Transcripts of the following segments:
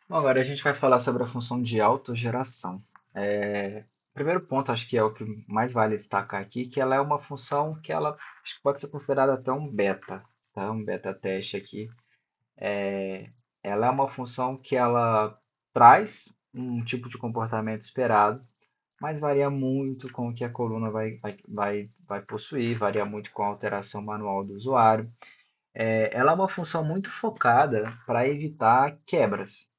Bom, agora a gente vai falar sobre a função de autogeração. O primeiro ponto, acho que é o que mais vale destacar aqui, que ela é uma função que ela acho que pode ser considerada até um beta, tá? Um beta teste aqui. Ela é uma função que ela traz um tipo de comportamento esperado, mas varia muito com o que a coluna vai possuir, varia muito com a alteração manual do usuário. Ela é uma função muito focada para evitar quebras.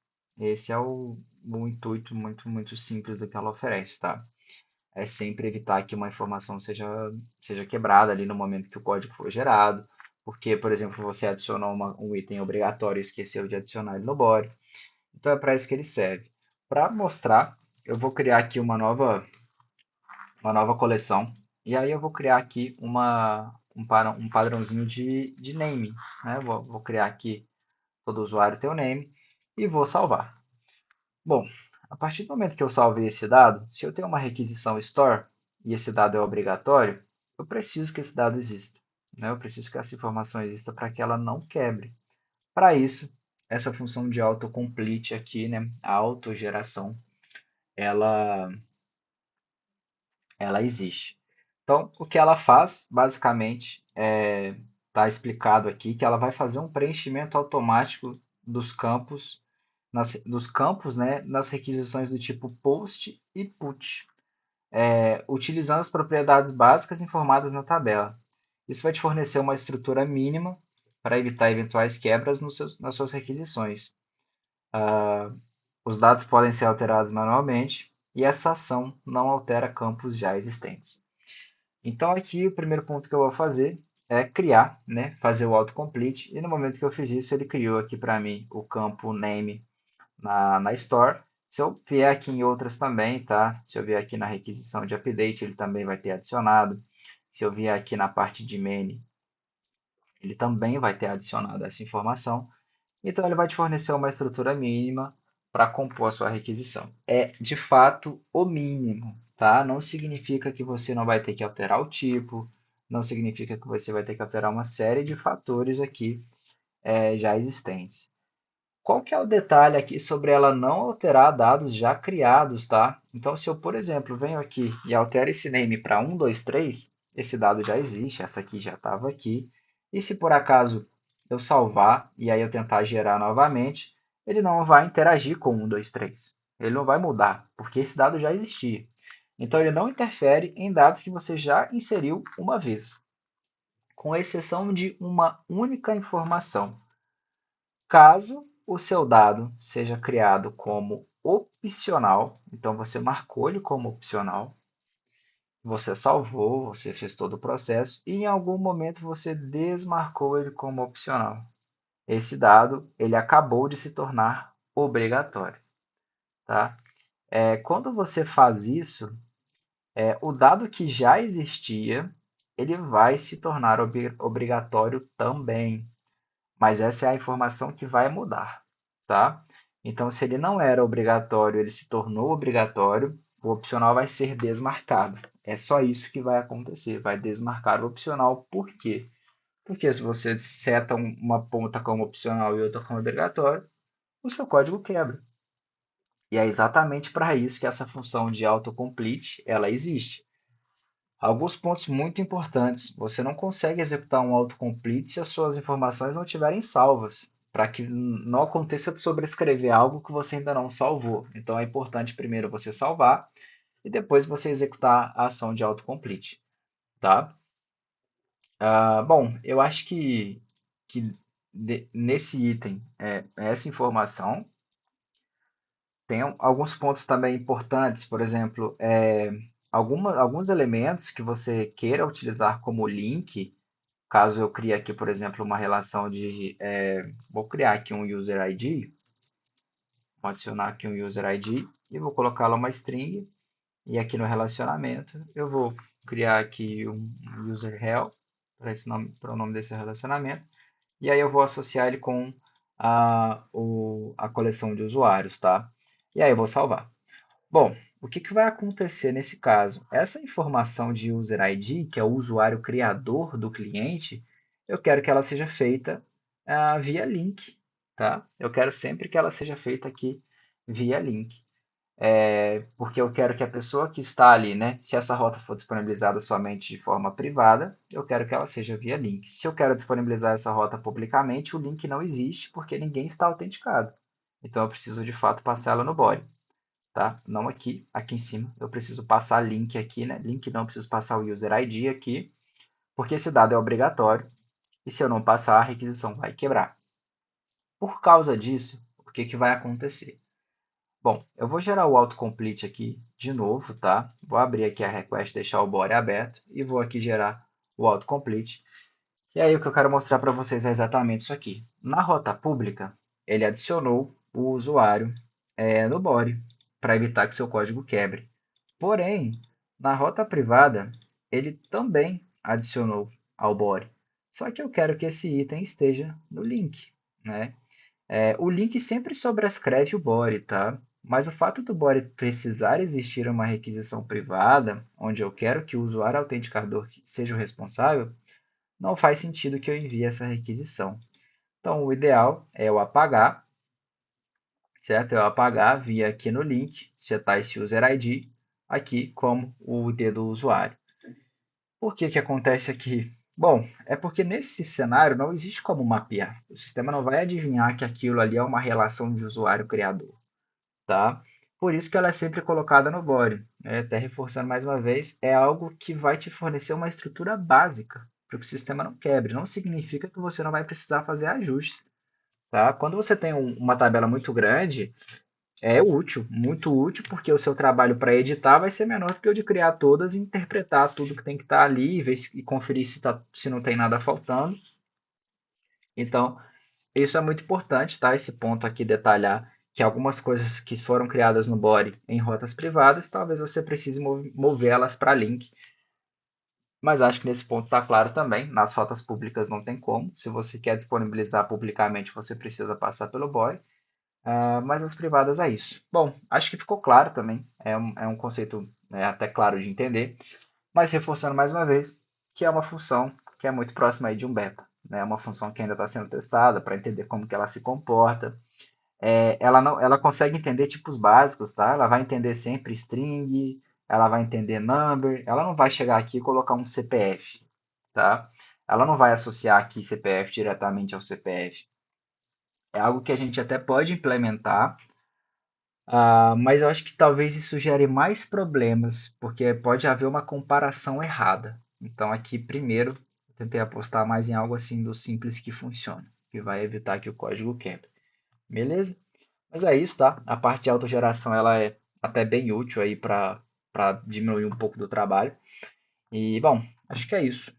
Esse é o intuito muito simples do que ela oferece, tá? É sempre evitar que uma informação seja quebrada ali no momento que o código for gerado, porque, por exemplo, você adicionou um item obrigatório e esqueceu de adicionar ele no body. Então é para isso que ele serve. Para mostrar, eu vou criar aqui uma nova coleção. E aí eu vou criar aqui um padrãozinho de name. Né? Vou criar aqui todo usuário tem o name e vou salvar. Bom, a partir do momento que eu salvei esse dado, se eu tenho uma requisição store e esse dado é obrigatório, eu preciso que esse dado exista. Né? Eu preciso que essa informação exista para que ela não quebre. Para isso, essa função de autocomplete aqui, né, a autogeração, ela, ela existe. Então, o que ela faz, basicamente, está explicado aqui que ela vai fazer um preenchimento automático dos campos, né, nas requisições do tipo post e put, utilizando as propriedades básicas informadas na tabela. Isso vai te fornecer uma estrutura mínima para evitar eventuais quebras nas suas requisições. Os dados podem ser alterados manualmente e essa ação não altera campos já existentes. Então aqui o primeiro ponto que eu vou fazer é criar, né, fazer o autocomplete, e no momento que eu fiz isso, ele criou aqui para mim o campo name na Store. Se eu vier aqui em outras também, tá? Se eu vier aqui na requisição de update, ele também vai ter adicionado. Se eu vier aqui na parte de main, ele também vai ter adicionado essa informação. Então, ele vai te fornecer uma estrutura mínima para compor a sua requisição. É, de fato, o mínimo, tá? Não significa que você não vai ter que alterar o tipo, não significa que você vai ter que alterar uma série de fatores aqui já existentes. Qual que é o detalhe aqui sobre ela não alterar dados já criados, tá? Então, se eu, por exemplo, venho aqui e altero esse name para 123, esse dado já existe, essa aqui já estava aqui. E se por acaso eu salvar e aí eu tentar gerar novamente, ele não vai interagir com 123. Ele não vai mudar, porque esse dado já existia. Então, ele não interfere em dados que você já inseriu uma vez, com exceção de uma única informação. Caso o seu dado seja criado como opcional, então você marcou ele como opcional, você salvou, você fez todo o processo e em algum momento você desmarcou ele como opcional. Esse dado ele acabou de se tornar obrigatório, tá? Quando você faz isso, o dado que já existia ele vai se tornar obrigatório também. Mas essa é a informação que vai mudar, tá? Então, se ele não era obrigatório, ele se tornou obrigatório, o opcional vai ser desmarcado. É só isso que vai acontecer, vai desmarcar o opcional. Por quê? Porque se você seta uma ponta como opcional e outra como obrigatório, o seu código quebra. E é exatamente para isso que essa função de autocomplete ela existe. Alguns pontos muito importantes. Você não consegue executar um autocomplete se as suas informações não estiverem salvas, para que não aconteça de sobrescrever algo que você ainda não salvou. Então é importante primeiro você salvar e depois você executar a ação de autocomplete, tá? Bom, eu acho que nesse item, essa informação tem alguns pontos também importantes, por exemplo, alguns elementos que você queira utilizar como link. Caso eu crie aqui, por exemplo, uma relação vou criar aqui um user ID, vou adicionar aqui um user ID e vou colocar lá uma string. E aqui no relacionamento eu vou criar aqui um user rel para o nome desse relacionamento. E aí eu vou associar ele com a coleção de usuários, tá? E aí eu vou salvar. Bom, o que vai acontecer nesse caso? Essa informação de user ID, que é o usuário criador do cliente, eu quero que ela seja feita via link. tá? Eu quero sempre que ela seja feita aqui via link. Porque eu quero que a pessoa que está ali, né? Se essa rota for disponibilizada somente de forma privada, eu quero que ela seja via link. Se eu quero disponibilizar essa rota publicamente, o link não existe porque ninguém está autenticado. Então eu preciso de fato passar ela no body, tá? Não aqui, aqui em cima. Eu preciso passar link aqui, né? Link não, eu preciso passar o user ID aqui, porque esse dado é obrigatório e se eu não passar, a requisição vai quebrar. Por causa disso, o que que vai acontecer? Bom, eu vou gerar o autocomplete aqui de novo, tá? Vou abrir aqui a request, deixar o body aberto e vou aqui gerar o autocomplete. E aí o que eu quero mostrar para vocês é exatamente isso aqui. Na rota pública, ele adicionou o usuário no body para evitar que seu código quebre. Porém, na rota privada, ele também adicionou ao body. Só que eu quero que esse item esteja no link, né? O link sempre sobrescreve o body, tá? Mas o fato do body precisar existir uma requisição privada, onde eu quero que o usuário autenticador seja o responsável, não faz sentido que eu envie essa requisição. Então, o ideal é eu apagar, certo? Eu apagar via aqui no link, setar esse user ID aqui como o ID do usuário. Por que que acontece aqui? Bom, é porque nesse cenário não existe como mapear. O sistema não vai adivinhar que aquilo ali é uma relação de usuário-criador, tá? Por isso que ela é sempre colocada no body, né? Até reforçando mais uma vez, é algo que vai te fornecer uma estrutura básica para que o sistema não quebre. Não significa que você não vai precisar fazer ajustes, tá? Quando você tem uma tabela muito grande, é útil, muito útil, porque o seu trabalho para editar vai ser menor do que o de criar todas e interpretar tudo que tem que estar ali e conferir se não tem nada faltando. Então, isso é muito importante, tá? Esse ponto aqui detalhar que algumas coisas que foram criadas no body em rotas privadas, talvez você precise movê-las para link. Mas acho que nesse ponto está claro também. Nas rotas públicas não tem como. Se você quer disponibilizar publicamente, você precisa passar pelo body. Mas nas privadas é isso. Bom, acho que ficou claro também. É um conceito até claro de entender. Mas reforçando mais uma vez, que é uma função que é muito próxima aí de um beta. Né? É uma função que ainda está sendo testada para entender como que ela se comporta. Ela, não, ela consegue entender tipos básicos, tá? Ela vai entender sempre string, ela vai entender number, ela não vai chegar aqui e colocar um CPF, tá? Ela não vai associar aqui CPF diretamente ao CPF. É algo que a gente até pode implementar, mas eu acho que talvez isso gere mais problemas, porque pode haver uma comparação errada. Então aqui primeiro eu tentei apostar mais em algo assim do simples que funciona, que vai evitar que o código quebre. Beleza? Mas é isso, tá? A parte de autogeração ela é até bem útil aí para diminuir um pouco do trabalho. E bom, acho que é isso.